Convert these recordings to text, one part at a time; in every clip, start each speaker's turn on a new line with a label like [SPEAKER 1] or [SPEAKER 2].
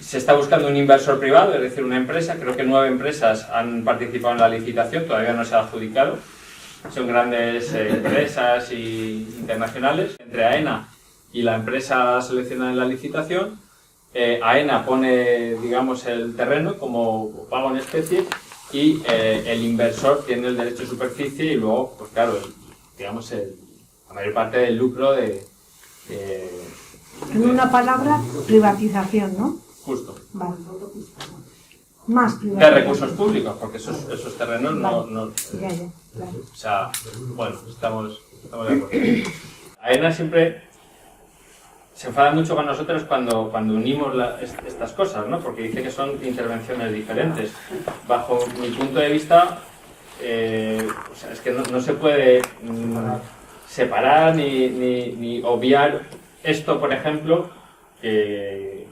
[SPEAKER 1] Se está buscando un inversor privado, es decir, una empresa. Creo que 9 empresas han participado en la licitación, todavía no se ha adjudicado. Son grandes empresas internacionales. Entre AENA y la empresa seleccionada en la licitación, AENA pone, digamos, el terreno como pago en especie y el inversor tiene el derecho de superficie y luego, pues claro, digamos, la mayor parte del lucro de...
[SPEAKER 2] En una palabra, privatización, ¿no?
[SPEAKER 1] Justo.
[SPEAKER 2] Vale. Más
[SPEAKER 1] De
[SPEAKER 2] privatización.
[SPEAKER 1] recursos públicos, porque esos terrenos
[SPEAKER 2] Vale.
[SPEAKER 1] no
[SPEAKER 2] Ya, claro.
[SPEAKER 1] o sea, bueno, estamos de acuerdo. AENA siempre se enfada mucho con nosotros cuando unimos estas cosas, ¿no? Porque dice que son intervenciones diferentes. Bajo mi punto de vista, o sea, es que no se puede separar ni obviar esto, por ejemplo,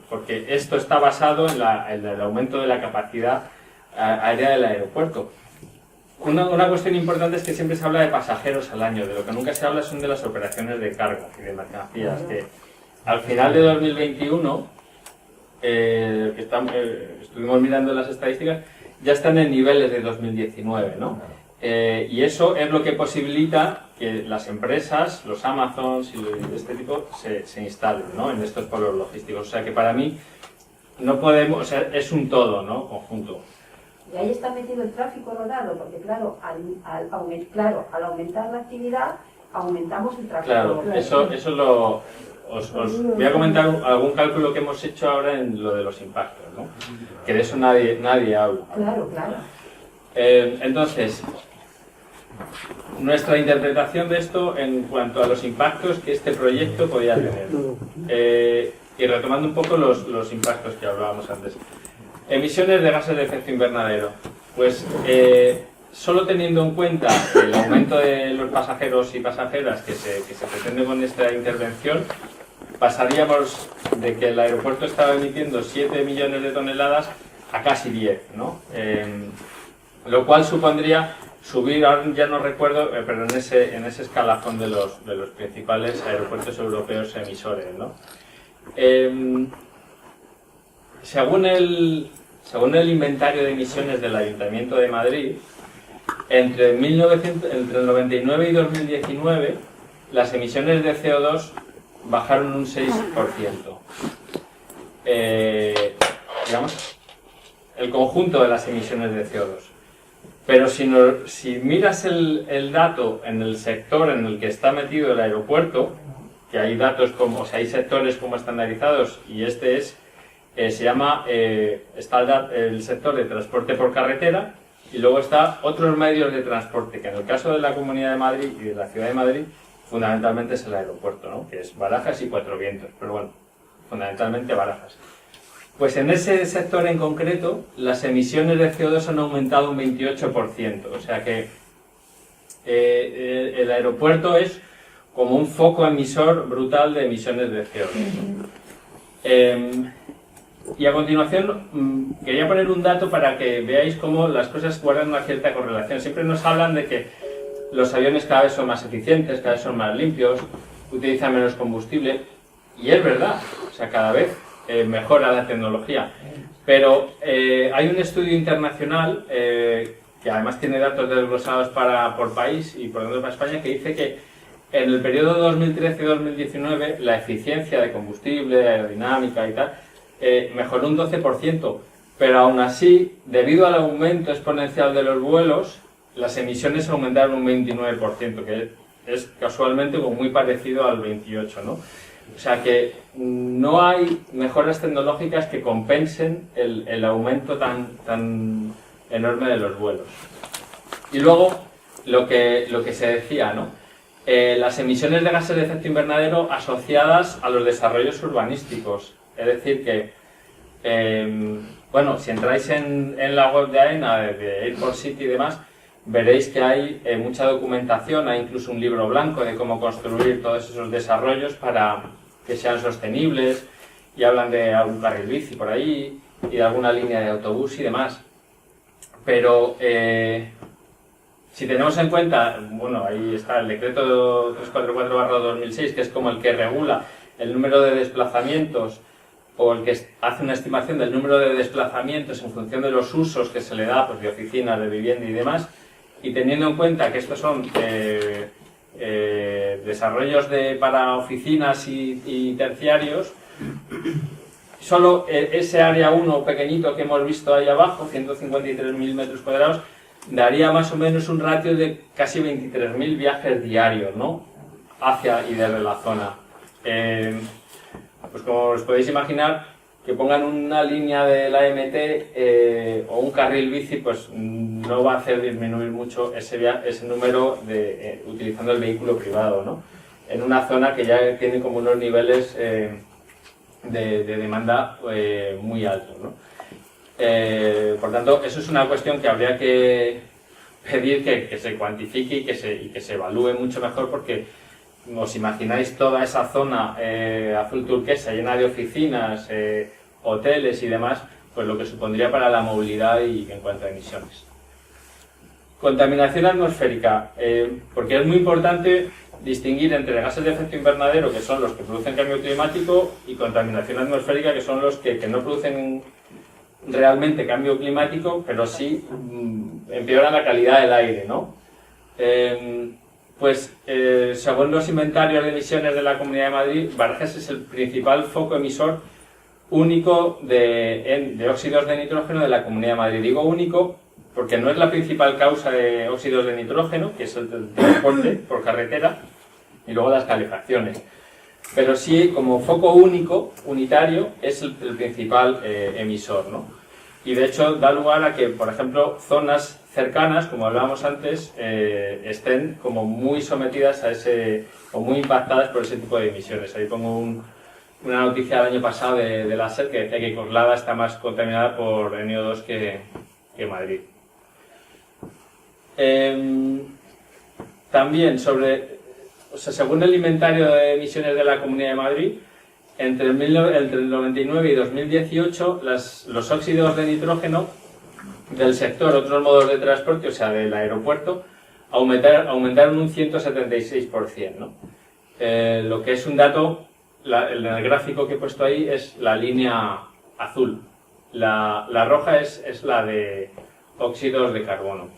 [SPEAKER 1] porque esto está basado en el aumento de la capacidad aérea del aeropuerto. Una cuestión importante es que siempre se habla de pasajeros al año, de lo que nunca se habla son de las operaciones de carga y de mercancías, que al final de 2021, estuvimos mirando las estadísticas, ya están en niveles de 2019, ¿no? Y eso es lo que posibilita que las empresas, los Amazons y de este tipo, se instalen, ¿no? En estos polos logísticos. O sea que para mí no podemos, o sea, es un todo, ¿no? Conjunto.
[SPEAKER 3] Y ahí está metido el tráfico rodado, porque claro, al aumentar la actividad, aumentamos el tráfico.
[SPEAKER 1] Claro, eso os voy a comentar algún cálculo que hemos hecho ahora en lo de los impactos, ¿no? Que de eso nadie habla.
[SPEAKER 3] Claro.
[SPEAKER 1] Entonces, nuestra interpretación de esto en cuanto a los impactos que este proyecto podía tener. Y retomando un poco los impactos que hablábamos antes. Emisiones de gases de efecto invernadero. Pues solo teniendo en cuenta el aumento de los pasajeros y pasajeras que se pretende con esta intervención, pasaríamos de que el aeropuerto estaba emitiendo 7 millones de toneladas a casi 10, ¿no? Lo cual supondría subir, ahora ya no recuerdo, pero en ese escalafón de los principales aeropuertos europeos emisores, ¿no? Según el inventario de emisiones del Ayuntamiento de Madrid, entre el 99 y 2019, las emisiones de CO2 bajaron un 6%. Digamos, el conjunto de las emisiones de CO2. Pero si miras el dato en el sector en el que está metido el aeropuerto, que hay datos como, o sea, hay sectores como estandarizados, y este se llama, está el sector de transporte por carretera, y luego está otros medios de transporte, que en el caso de la Comunidad de Madrid y de la Ciudad de Madrid, fundamentalmente es el aeropuerto, ¿no? Que es Barajas y Cuatro Vientos, pero bueno, fundamentalmente Barajas. Pues en ese sector en concreto, las emisiones de CO2 han aumentado un 28%, o sea que el aeropuerto es como un foco emisor brutal de emisiones de CO2. Y a continuación quería poner un dato para que veáis cómo las cosas guardan una cierta correlación. Siempre nos hablan de que los aviones cada vez son más eficientes, cada vez son más limpios, utilizan menos combustible, y es verdad, o sea, cada vez mejora la tecnología. Pero hay un estudio internacional que además tiene datos desglosados por país y por ejemplo para España, que dice que en el periodo 2013-2019 la eficiencia de combustible, aerodinámica y tal, mejoró un 12%, pero aún así, debido al aumento exponencial de los vuelos, las emisiones aumentaron un 29%, que es casualmente como muy parecido al 28%, ¿no? O sea que no hay mejoras tecnológicas que compensen el aumento tan enorme de los vuelos. Y luego, lo que se decía, ¿no? Las emisiones de gases de efecto invernadero asociadas a los desarrollos urbanísticos. Es decir que, bueno, si entráis en la web de AENA, de Airport City y demás, veréis que hay mucha documentación, hay incluso un libro blanco de cómo construir todos esos desarrollos para que sean sostenibles, y hablan de algún carril bici por ahí, y de alguna línea de autobús y demás. Pero si tenemos en cuenta, bueno, ahí está el decreto 344/2006, que es como el que regula el número de desplazamientos o el que hace una estimación del número de desplazamientos en función de los usos que se le da, pues de oficina, de vivienda y demás, y teniendo en cuenta que estos son desarrollos para oficinas y terciarios, solo ese área 1 pequeñito que hemos visto ahí abajo, 153.000 metros cuadrados, daría más o menos un ratio de casi 23.000 viajes diarios, ¿no?, hacia y desde la zona. Pues como os podéis imaginar, que pongan una línea de la MT o un carril bici, pues no va a hacer disminuir mucho ese número utilizando el vehículo privado, ¿no?, en una zona que ya tiene como unos niveles de demanda muy altos, ¿no? Por tanto, eso es una cuestión que habría que pedir que se cuantifique y que se evalúe mucho mejor, porque os imagináis toda esa zona azul turquesa llena de oficinas, hoteles y demás, pues lo que supondría para la movilidad y en cuanto a emisiones. Contaminación atmosférica, porque es muy importante distinguir entre gases de efecto invernadero, que son los que producen cambio climático, y contaminación atmosférica, que son los que no producen realmente cambio climático, pero sí empeoran la calidad del aire, ¿no? Según los inventarios de emisiones de la Comunidad de Madrid, Barajas es el principal foco emisor único de óxidos de nitrógeno de la Comunidad de Madrid. Digo único porque no es la principal causa de óxidos de nitrógeno, que es el transporte por carretera, y luego las calefacciones. Pero sí, como foco único, unitario, es el principal emisor, ¿no? Y de hecho da lugar a que, por ejemplo, zonas cercanas, como hablábamos antes, estén como muy sometidas o muy impactadas por ese tipo de emisiones. Ahí pongo una noticia del año pasado de la SER que decía que Coslada está más contaminada por NO2 que Madrid. También según el inventario de emisiones de la Comunidad de Madrid, entre el 99 y 2018, los óxidos de nitrógeno del sector, otros modos de transporte, o sea, del aeropuerto, aumentaron un 176%, ¿no? Lo que es un dato, en el gráfico que he puesto ahí es la línea azul. La roja es la de óxidos de carbono.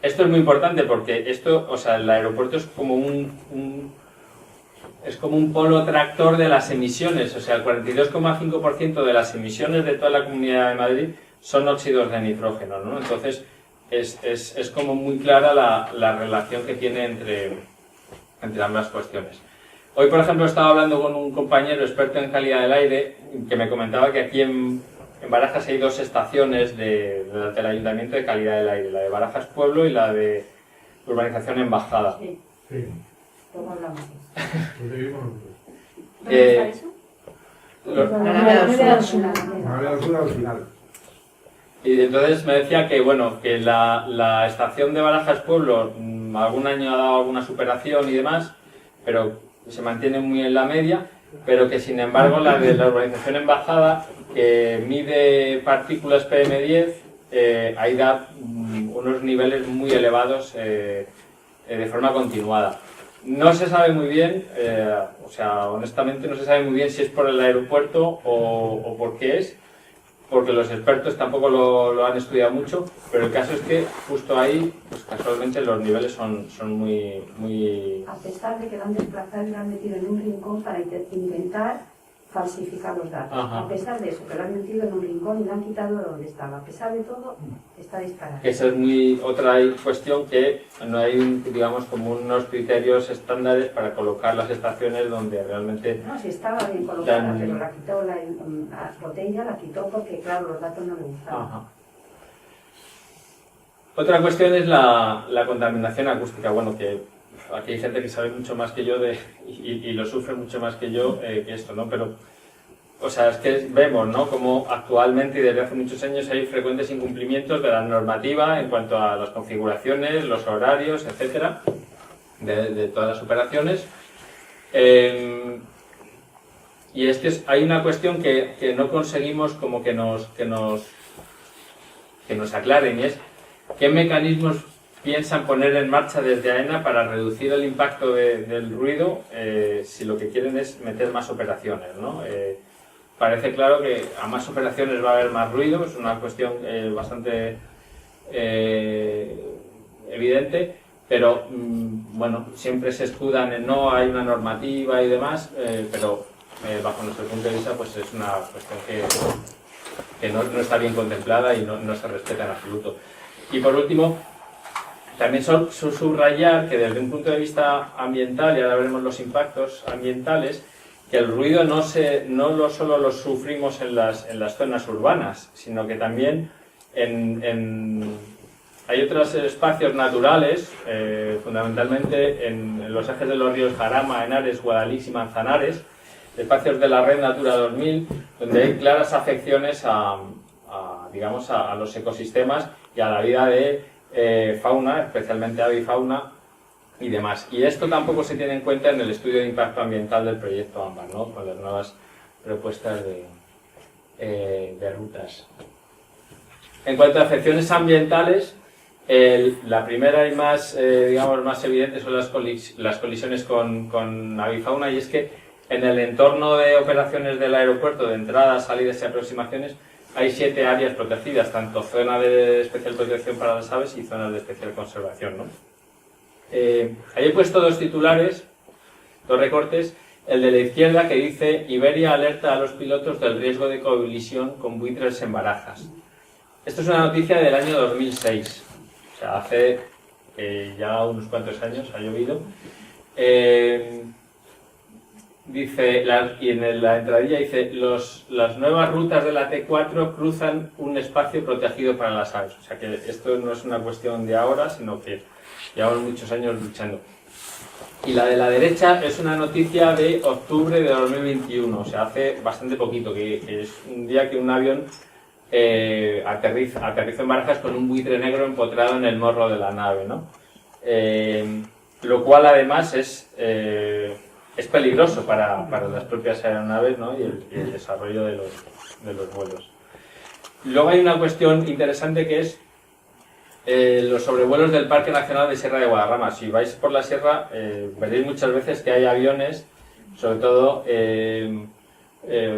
[SPEAKER 1] Esto es muy importante porque el aeropuerto es como un polo tractor de las emisiones, o sea, el 42,5% de las emisiones de toda la Comunidad de Madrid son óxidos de nitrógeno, ¿no? Entonces, es como muy clara la relación que tiene entre ambas cuestiones. Hoy, por ejemplo, estaba hablando con un compañero experto en calidad del aire que me comentaba que aquí en Barajas hay dos estaciones del Ayuntamiento de calidad del aire, la de Barajas Pueblo y la de urbanización Embajada.
[SPEAKER 3] Sí.
[SPEAKER 4] Sí.
[SPEAKER 3] ¿Cómo hablamos?
[SPEAKER 2] ¿Dónde está
[SPEAKER 1] Eh,
[SPEAKER 2] eso?
[SPEAKER 1] Lo-
[SPEAKER 2] La Alameda del Sur.
[SPEAKER 4] Ahora al sur al final.
[SPEAKER 1] Y entonces me decía que la estación de Barajas Pueblo algún año ha dado alguna superación y demás, pero se mantiene muy en la media, pero que sin embargo la de la urbanización Embajada, que mide partículas PM10, ahí da unos niveles muy elevados de forma continuada. No se sabe muy bien, honestamente no se sabe muy bien si es por el aeropuerto o por qué es, porque los expertos tampoco lo han estudiado mucho, pero el caso es que justo ahí, pues casualmente los niveles son muy...
[SPEAKER 3] A pesar de que lo han desplazado y lo han metido en un rincón para intentar falsificar los datos.
[SPEAKER 1] Ajá.
[SPEAKER 3] A pesar de eso, que lo han metido en un rincón y lo han quitado de donde estaba. A pesar de todo, está disparado.
[SPEAKER 1] Esa es otra cuestión, que no hay, digamos, como unos criterios estándares para colocar las estaciones donde realmente...
[SPEAKER 3] No, si estaba bien colocada, pero la quitó la botella, la quitó porque, claro, los datos no le gustaban.
[SPEAKER 1] Ajá. Otra cuestión es la contaminación acústica. Bueno, que aquí hay gente que sabe mucho más que yo y lo sufre mucho más que yo que esto, ¿no? Pero, es que vemos, ¿no?, como actualmente y desde hace muchos años hay frecuentes incumplimientos de la normativa en cuanto a las configuraciones, los horarios, etcétera, de todas las operaciones. Y es que hay una cuestión que no conseguimos como que nos aclaren, y es qué mecanismos piensan poner en marcha desde AENA para reducir el impacto del ruido si lo que quieren es meter más operaciones, ¿no? Parece claro que a más operaciones va a haber más ruido, es una cuestión bastante evidente, pero bueno, siempre se escudan en no, hay una normativa y demás, pero bajo nuestro punto de vista pues es una cuestión que no está bien contemplada y no se respeta en absoluto. Y por último, también subrayar que desde un punto de vista ambiental, y ahora veremos los impactos ambientales, que el ruido no solo lo sufrimos en las zonas urbanas, sino que también hay otros espacios naturales, fundamentalmente en los ejes de los ríos Jarama, Henares, Guadalix y Manzanares, espacios de la Red Natura 2000, donde hay claras afecciones digamos, a los ecosistemas y a la vida de fauna, especialmente avifauna y demás. Y esto tampoco se tiene en cuenta en el estudio de impacto ambiental del proyecto AMBAR, ¿no? Con las nuevas propuestas de rutas. En cuanto a afecciones ambientales, la primera y más, digamos, más evidente son las colisiones con avifauna, y es que en el entorno de operaciones del aeropuerto, de entradas, salidas y aproximaciones, hay 7 áreas protegidas, tanto zona de especial protección para las aves y zonas de especial conservación, ¿no? Ahí he puesto 2 titulares, 2 recortes. El de la izquierda, que dice: Iberia alerta a los pilotos del riesgo de colisión con buitres en Barajas. Esto es una noticia del año 2006, o sea, hace ya unos cuantos años, ha llovido. Dice, y en la entradilla dice: las nuevas rutas de la T4 cruzan un espacio protegido para las aves. O sea que esto no es una cuestión de ahora, sino que llevamos muchos años luchando. Y la de la derecha es una noticia de octubre de 2021, o sea, hace bastante poquito, que es un día que un avión aterrizó en Barajas con un buitre negro empotrado en el morro de la nave, ¿no? Lo cual además es peligroso para las propias aeronaves, ¿no? y el desarrollo de los vuelos. Luego hay una cuestión interesante que es los sobrevuelos del Parque Nacional de Sierra de Guadarrama. Si vais por la sierra veréis muchas veces que hay aviones, sobre todo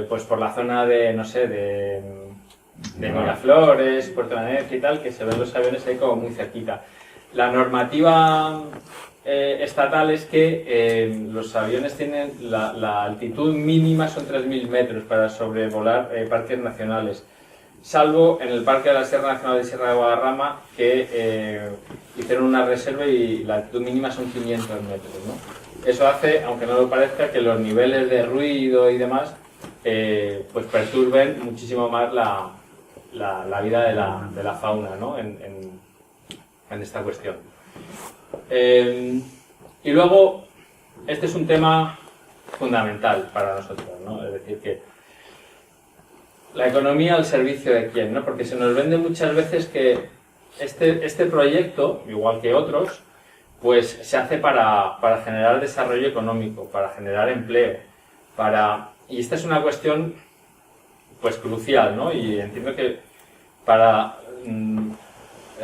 [SPEAKER 1] pues por la zona de, no sé, de Miraflores, Puerto Banús y tal, que se ven los aviones ahí como muy cerquita. La normativa estatal es que los aviones tienen la altitud mínima son 3.000 metros para sobrevolar parques nacionales, salvo en el Parque de la Sierra Nacional de Sierra de Guadarrama, que hicieron una reserva y la altitud mínima son 500 metros, ¿no? Eso hace, aunque no lo parezca, que los niveles de ruido y demás pues perturben muchísimo más la vida de la fauna, ¿no? en esta cuestión. Y luego, este es un tema fundamental para nosotros, ¿no? Es decir, que la economía al servicio de quién, ¿no? Porque se nos vende muchas veces que este proyecto, igual que otros, pues se hace para generar desarrollo económico, para generar empleo, y esta es una cuestión pues crucial, ¿no? Y entiendo que para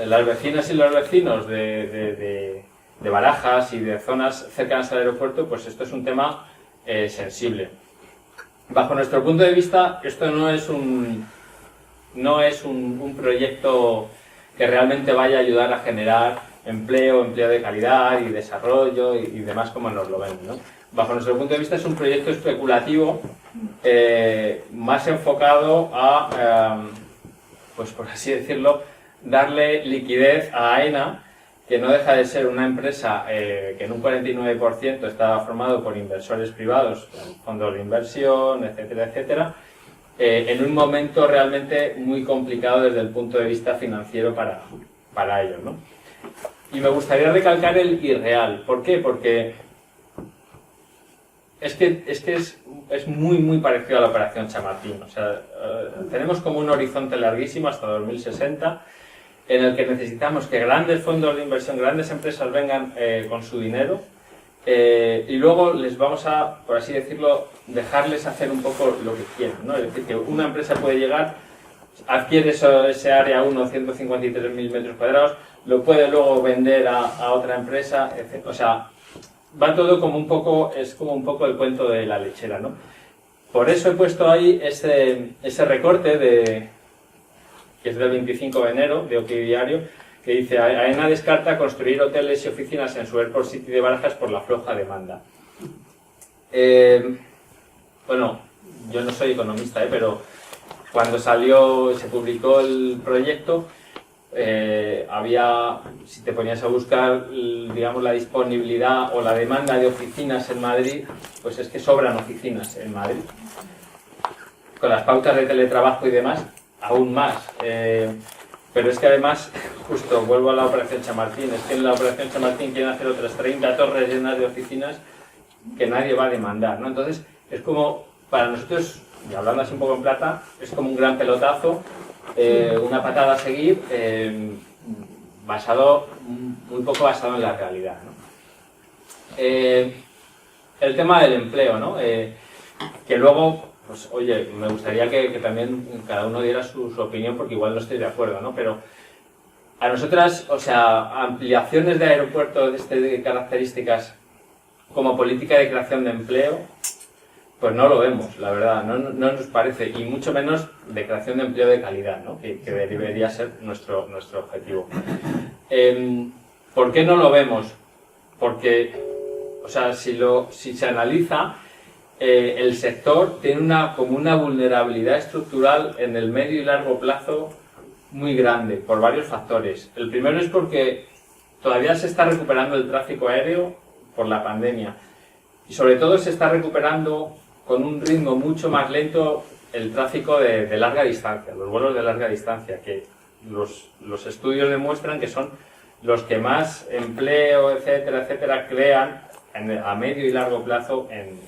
[SPEAKER 1] las vecinas y los vecinos de Barajas y de zonas cercanas al aeropuerto, pues esto es un tema sensible. Bajo nuestro punto de vista, esto no es un proyecto que realmente vaya a ayudar a generar empleo de calidad y desarrollo y demás como nos lo ven, ¿no? Bajo nuestro punto de vista es un proyecto especulativo más enfocado a, pues por así decirlo, darle liquidez a AENA, que no deja de ser una empresa que en un 49% está formado por inversores privados, fondos de inversión, etcétera, etcétera, en un momento realmente muy complicado desde el punto de vista financiero para ellos, ¿no? Y me gustaría recalcar el irreal. ¿Por qué? Porque es muy parecido a la operación Chamartín. O sea, tenemos como un horizonte larguísimo hasta 2060, en el que necesitamos que grandes fondos de inversión, grandes empresas vengan con su dinero, y luego les vamos a, por así decirlo, dejarles hacer un poco lo que quieran, ¿no? Es decir, que una empresa puede llegar adquiere ese área 1, 153.000 metros cuadrados, lo puede luego vender a otra empresa, etc. O sea, va todo como un poco, es como un poco el cuento de la lechera, ¿no? Por eso he puesto ahí ese recorte que es del 25 de enero, de OK Diario, que dice: AENA descarta construir hoteles y oficinas en su Airport City de Barajas por la floja demanda. Bueno, yo no soy economista, pero cuando se publicó el proyecto, si te ponías a buscar, digamos, la disponibilidad o la demanda de oficinas en Madrid, pues es que sobran oficinas en Madrid. Con las pautas de teletrabajo y demás, aún más. Pero es que además, justo vuelvo a la Operación Chamartín, es que en la Operación Chamartín quieren hacer otras 30 torres llenas de oficinas que nadie va a demandar, ¿no? Entonces, es como, para nosotros, y hablando así un poco en plata, es como un gran pelotazo, una patada a seguir, muy poco basado en la realidad, ¿no? El tema del empleo, ¿no? Que luego, pues oye, me gustaría que también cada uno diera su opinión, porque igual no estoy de acuerdo, ¿no? Pero a nosotras, o sea, ampliaciones de aeropuertos de características como política de creación de empleo, pues no lo vemos, la verdad, no nos parece, y mucho menos de creación de empleo de calidad, ¿no? que debería ser nuestro objetivo. ¿Por qué no lo vemos? Porque, o sea, si se analiza, el sector tiene como una vulnerabilidad estructural en el medio y largo plazo muy grande, por varios factores. El primero es porque todavía se está recuperando el tráfico aéreo por la pandemia, y sobre todo se está recuperando con un ritmo mucho más lento el tráfico de larga distancia, los vuelos de larga distancia, que los estudios demuestran que son los que más empleo, etcétera, etcétera, crean a medio y largo plazo en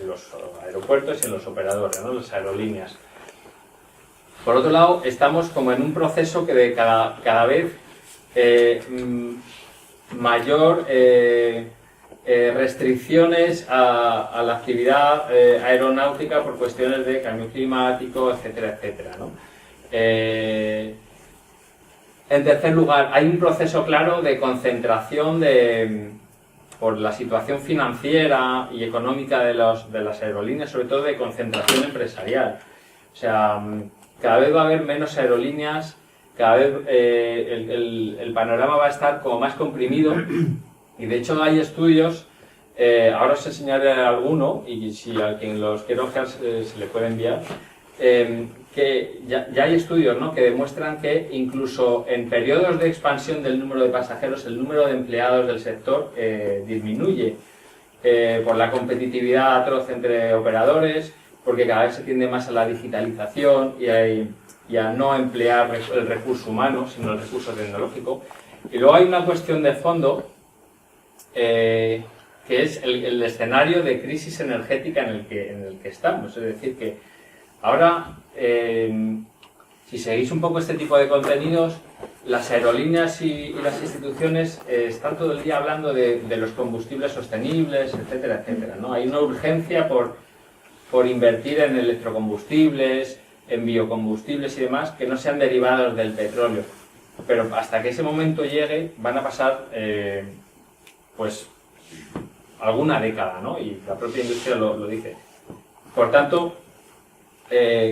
[SPEAKER 1] los aeropuertos y en los operadores, ¿no? Las aerolíneas. Por otro lado, estamos como en un proceso que de cada vez mayor restricciones a la actividad aeronáutica por cuestiones de cambio climático, etcétera, etcétera, ¿no? En tercer lugar, hay un proceso claro de concentración por la situación financiera y económica de las aerolíneas, sobre todo de concentración empresarial. O sea, cada vez va a haber menos aerolíneas, cada vez el panorama va a estar como más comprimido. Y de hecho hay estudios, ahora os enseñaré alguno, y si a quien los quiera ojear se le puede enviar, que ya hay estudios, ¿no?, que demuestran que incluso en periodos de expansión del número de pasajeros, el número de empleados del sector disminuye por la competitividad atroz entre operadores, porque cada vez se tiende más a la digitalización y a no emplear el recurso humano, sino el recurso tecnológico. Y luego hay una cuestión de fondo, que es el escenario de crisis energética en el que estamos. Es decir, que ahora, si seguís un poco este tipo de contenidos, las aerolíneas y las instituciones están todo el día hablando de los combustibles sostenibles, etcétera, etcétera, ¿no? Hay una urgencia por invertir en electrocombustibles, en biocombustibles y demás, que no sean derivados del petróleo. Pero hasta que ese momento llegue, van a pasar pues alguna década, ¿no? Y la propia industria lo dice. Por tanto,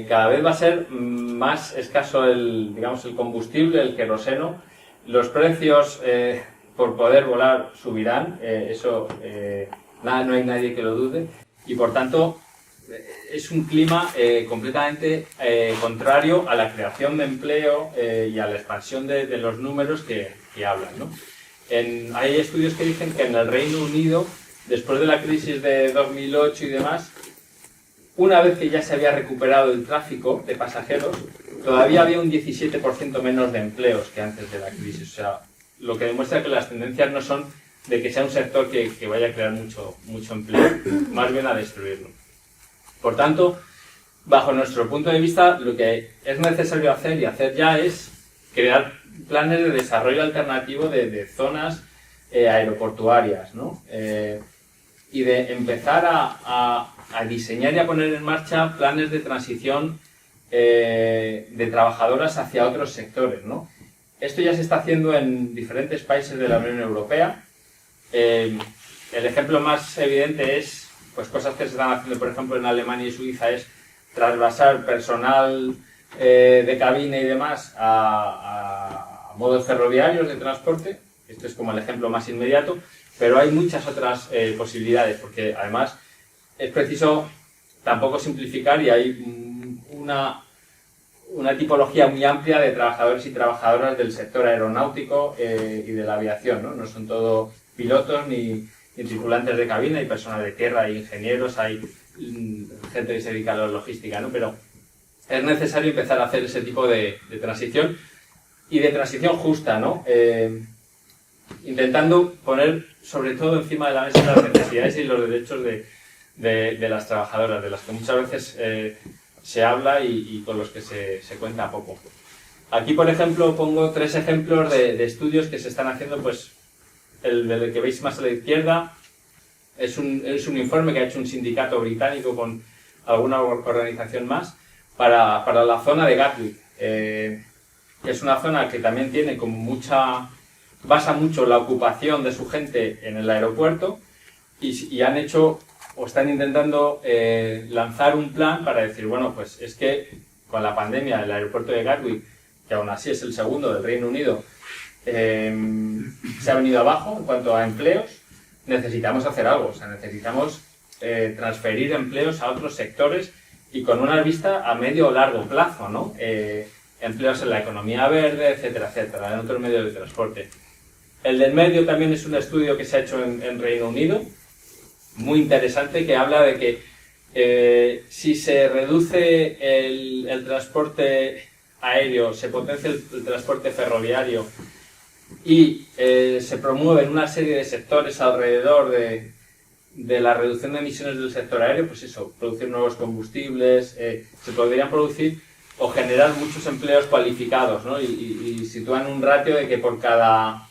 [SPEAKER 1] cada vez va a ser más escaso el combustible, el queroseno. Los precios por poder volar subirán, no hay nadie que lo dude, y por tanto es un clima completamente contrario a la creación de empleo y a la expansión de los números que hablan, ¿no? Hay estudios que dicen que en el Reino Unido, después de la crisis de 2008 y demás, una vez que ya se había recuperado el tráfico de pasajeros, todavía había un 17% menos de empleos que antes de la crisis. O sea, lo que demuestra que las tendencias no son de que sea un sector que vaya a crear mucho empleo, más bien a destruirlo. Por tanto, bajo nuestro punto de vista, lo que es necesario hacer y hacer ya es crear planes de desarrollo alternativo de zonas aeroportuarias, ¿no? Y de empezar a diseñar y a poner en marcha planes de transición de trabajadoras hacia otros sectores, ¿no? Esto ya se está haciendo en diferentes países de la Unión Europea. El ejemplo más evidente es, pues, cosas que se están haciendo, por ejemplo, en Alemania y Suiza, es trasvasar personal de cabina y demás a modos ferroviarios de transporte. Esto es como el ejemplo más inmediato, pero hay muchas otras posibilidades, porque además es preciso tampoco simplificar y hay una tipología muy amplia de trabajadores y trabajadoras del sector aeronáutico y de la aviación, ¿no? No son todo pilotos ni tripulantes de cabina, hay personal de tierra, hay ingenieros, hay gente que se dedica a la logística, ¿no? Pero es necesario empezar a hacer ese tipo de transición y de transición justa, ¿no? Intentando poner sobre todo encima de la mesa las necesidades y los derechos de las trabajadoras, de las que muchas veces se habla y con los que se cuenta poco. Aquí, por ejemplo, pongo 3 ejemplos de estudios que se están haciendo, pues el que veis más a la izquierda es un informe que ha hecho un sindicato británico con alguna organización más para la zona de Gatwick, que es una zona que también tiene como basa mucho la ocupación de su gente en el aeropuerto y han hecho o están intentando lanzar un plan para decir, bueno, pues es que con la pandemia el aeropuerto de Gatwick, que aún así es el segundo del Reino Unido, se ha venido abajo en cuanto a empleos. Necesitamos hacer algo, o sea, necesitamos transferir empleos a otros sectores y con una vista a medio o largo plazo, ¿no? Empleos en la economía verde, etcétera, etcétera, en otros medios de transporte. El del medio también es un estudio que se ha hecho en Reino Unido, muy interesante, que habla de que si se reduce el transporte aéreo, se potencia el transporte ferroviario y se promueven una serie de sectores alrededor de la reducción de emisiones del sector aéreo, pues eso, producir nuevos combustibles, se podrían producir o generar muchos empleos cualificados, ¿no? Y sitúan un ratio de que por cada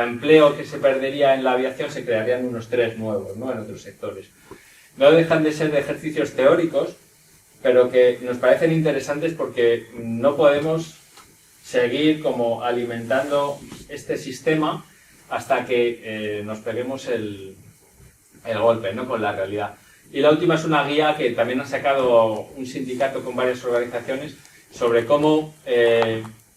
[SPEAKER 1] empleo que se perdería en la aviación se crearían unos 3 nuevos, ¿no? En otros sectores. No dejan de ser de ejercicios teóricos, pero que nos parecen interesantes porque no podemos seguir como alimentando este sistema hasta que nos peguemos el golpe, ¿no? Con la realidad. Y la última es una guía que también ha sacado un sindicato con varias organizaciones sobre cómo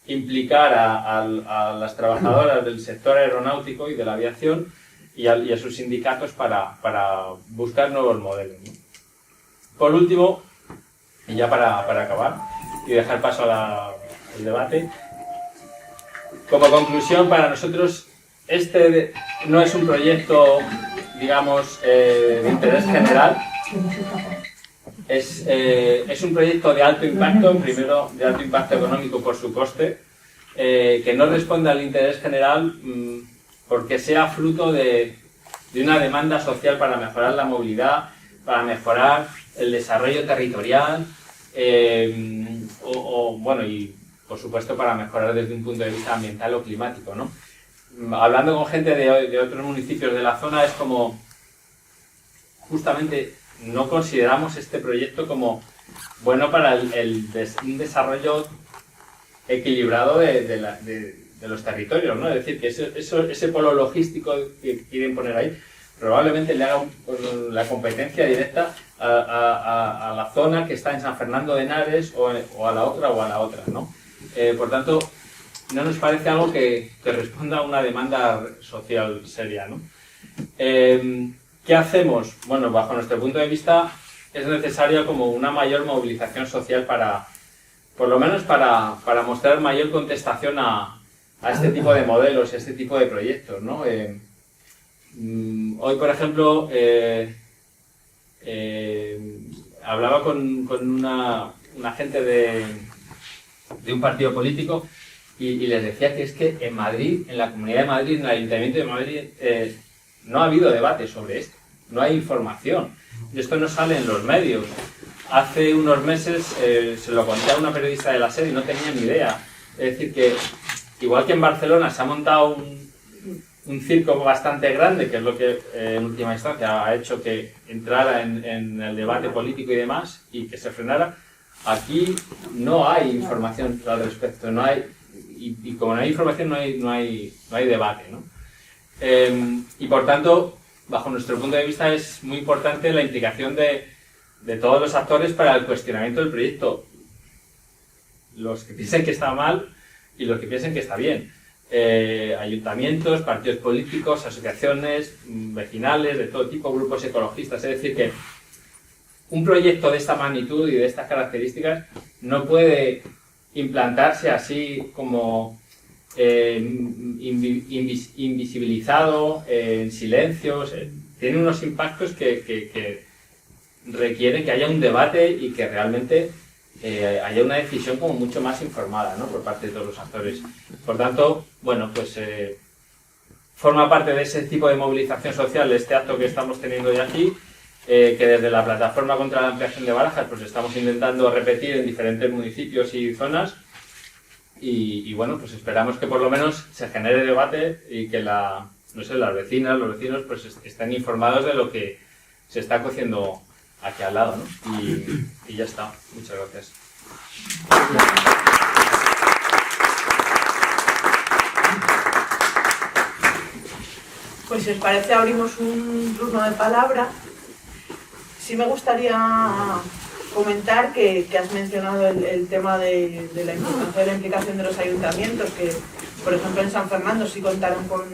[SPEAKER 1] implicar a las trabajadoras del sector aeronáutico y de la aviación y a sus sindicatos para buscar nuevos modelos, ¿no? Por último, y ya para acabar y dejar paso al debate, como conclusión, para nosotros este no es un proyecto, digamos, de interés general. Es un proyecto de alto impacto, primero de alto impacto económico por su coste, que no responde al interés general porque sea fruto de una demanda social para mejorar la movilidad, para mejorar el desarrollo territorial, bueno, y por supuesto para mejorar desde un punto de vista ambiental o climático, ¿no? Hablando con gente de otros municipios de la zona, es como justamente no consideramos este proyecto como bueno para un desarrollo equilibrado de los territorios, ¿no? Es decir, que ese polo logístico que quieren poner ahí probablemente le haga la competencia directa a la zona que está en San Fernando de Henares o a la otra, ¿no? Por tanto, no nos parece algo que responda a una demanda social seria, ¿no? ¿Qué hacemos? Bueno, bajo nuestro punto de vista es necesaria como una mayor movilización social por lo menos para mostrar mayor contestación a este tipo de modelos y a este tipo de proyectos, ¿no? Hoy, por ejemplo, hablaba con una gente de un partido político y les decía que es que en Madrid, en la Comunidad de Madrid, en el Ayuntamiento de Madrid, no ha habido debate sobre esto, no hay información, esto no sale en los medios. Hace unos meses se lo conté a una periodista de la SER y no tenía ni idea. Es decir, que igual que en Barcelona se ha montado un circo bastante grande, que es lo que en última instancia ha hecho que entrara en el debate político y demás, y que se frenara, aquí no hay información al respecto, no hay, y como no hay información no hay debate, ¿no? Y por tanto, bajo nuestro punto de vista, es muy importante la implicación de todos los actores para el cuestionamiento del proyecto. Los que piensen que está mal y los que piensen que está bien. Ayuntamientos, partidos políticos, asociaciones vecinales, de todo tipo, grupos ecologistas. Es decir, que un proyecto de esta magnitud y de estas características no puede implantarse así como invisibilizado, en silencios. Tiene unos impactos que requieren que haya un debate y que realmente haya una decisión como mucho más informada, ¿no?, por parte de todos los actores. Por tanto, bueno, pues forma parte de ese tipo de movilización social este acto que estamos teniendo hoy aquí, que desde la Plataforma contra la Ampliación de Barajas pues estamos intentando repetir en diferentes municipios y zonas, y bueno, pues esperamos que por lo menos se genere debate y que las vecinas, los vecinos pues estén informados de lo que se está cociendo aquí al lado, ¿no? Y ya está. Muchas gracias.
[SPEAKER 4] Pues si os parece abrimos un turno de palabra. Sí me gustaría comentar que has mencionado el tema de la importancia de la implicación de los ayuntamientos, que por ejemplo en San Fernando sí contaron con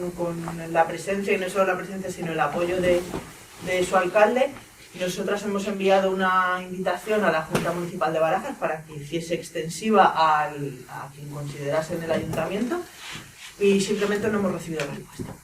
[SPEAKER 4] la presencia, y no solo la presencia sino el apoyo de su alcalde. Nosotras hemos enviado una invitación a la Junta Municipal de Barajas para que hiciese extensiva a quien considerase en el ayuntamiento, y simplemente no hemos recibido respuesta.